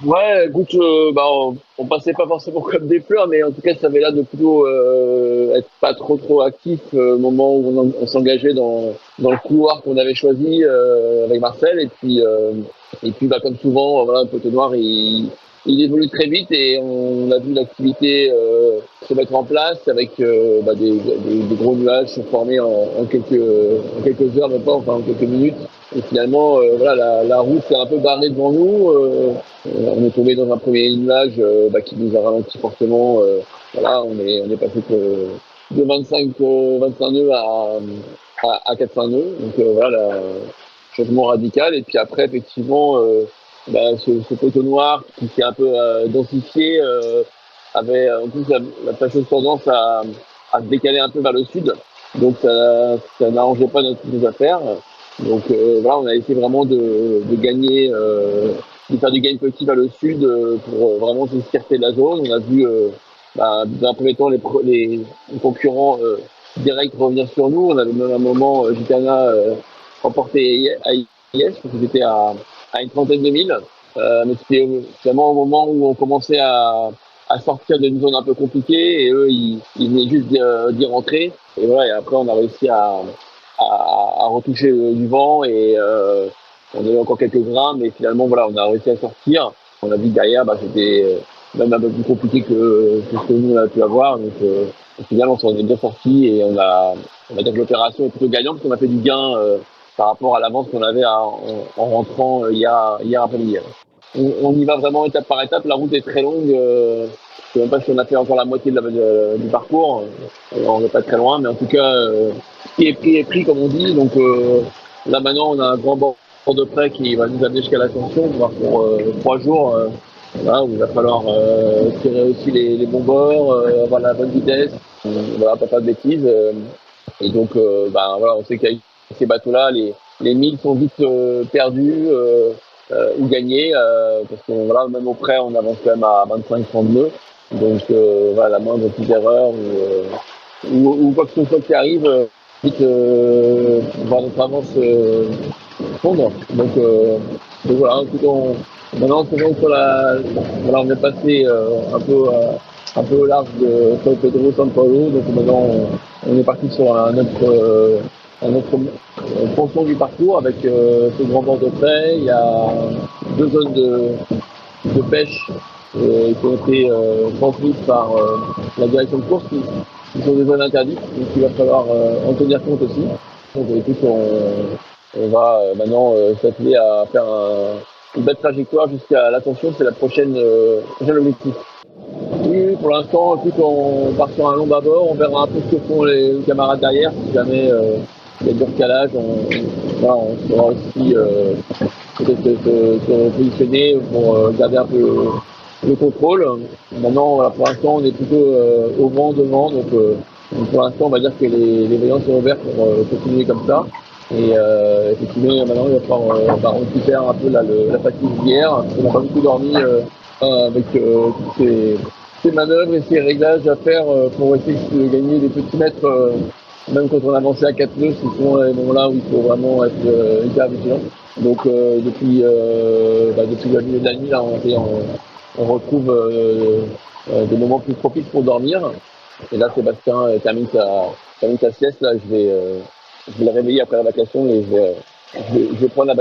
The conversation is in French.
Ouais, écoute, on passait pas forcément comme des fleurs, mais en tout cas, ça avait l'air de plutôt être pas trop actif au moment où on s'engageait dans le couloir qu'on avait choisi avec Marcel. Et puis comme souvent, voilà, un poteau noir, il évolue très vite et on a vu l'activité se mettre en place avec des gros nuages se former en quelques heures, même pas, enfin en quelques minutes. Et finalement, voilà, la route s'est un peu barrée devant nous. On est tombé dans un premier nuage qui nous a ralenti fortement. Voilà, on est passé de 25 nœuds à 400 nœuds. Donc voilà, changement radical. Et puis après, effectivement, ce poteau noir qui s'est un peu densifié avait en plus la fâcheuse tendance à se décaler un peu vers le sud. Donc ça n'arrangeait pas nos affaires. Donc voilà, on a essayé vraiment de gagner, de faire du gain petit vers le sud pour vraiment s'écarter de la zone. On a vu dans un premier temps les concurrents directs revenir sur nous. On avait même un moment Gitana remporté à IS, parce que c'était à une trentaine de milles. Mais c'était vraiment au moment où on commençait à sortir d'une zone un peu compliquée et eux, ils venaient juste d'y rentrer. Et voilà, et après, on a réussi à retoucher du vent et on a eu encore quelques grains, mais finalement, voilà, on a réussi à sortir. On a vu que derrière, c'était même un peu plus compliqué que ce que nous, on a pu avoir. Donc, au final, on s'en est bien sorti et on va dire que l'opération est plutôt gagnante parce qu'on a fait du gain par rapport à l'avance qu'on avait en rentrant hier après-midi. On y va vraiment étape par étape. La route est très longue. Je sais même pas si on a fait encore la moitié du parcours. On n'est pas très loin, mais en tout cas, ce qui est pris, comme on dit. Donc là maintenant, on a un grand bord de près qui va nous amener jusqu'à l'ascension, voire pour 3 jours. Voilà, où il va falloir tirer aussi les bons bords, avoir la bonne vitesse, voilà, pas faire de bêtises. Et donc, voilà, on sait qu'avec ces bateaux-là, les milles sont vite perdus ou gagnés, parce que voilà, même au près, on avance quand même à 25-30 nœuds. Donc, voilà, la moindre petite erreur ou quoi que ce soit qui arrive, vite voir notre avance fondre. Donc voilà, écoute, maintenant, c'est bon sur voilà, on est passé un peu au large de São Pedro, São Paulo. Donc maintenant, on est parti sur un autre ponton du parcours avec ce grand bord de trait. Il y a 2 zones de pêche qui ont été transmises par la direction de course qui sont des zones interdites. Donc il va falloir en tenir compte aussi. Donc écoute, on va maintenant s'atteler à faire une belle trajectoire jusqu'à l'ascension. C'est la prochaine objectif. Oui, pour l'instant, écoute, on part sur un long bâbord. On verra un peu ce que font les camarades derrière. Si jamais il y a du recalage, voilà, on saura aussi peut-être se positionner pour garder un peu le contrôle. Maintenant, voilà, pour l'instant, on est plutôt au vent devant. Donc pour l'instant, on va dire que les voyants sont ouverts pour continuer comme ça. Et effectivement, maintenant, il va falloir récupérer un peu la fatigue d'hier. On n'a pas beaucoup dormi avec toutes ces manœuvres et ces réglages à faire pour essayer de gagner des petits mètres, même quand on avançait à 4 nœuds, c'est souvent les moments-là où il faut vraiment être hyper vigilant. Donc depuis le milieu de la nuit, là, on retrouve des moments plus propices pour dormir. Et là, Sébastien termine sa sieste. Là, je vais le réveiller après la vacation et je vais prendre la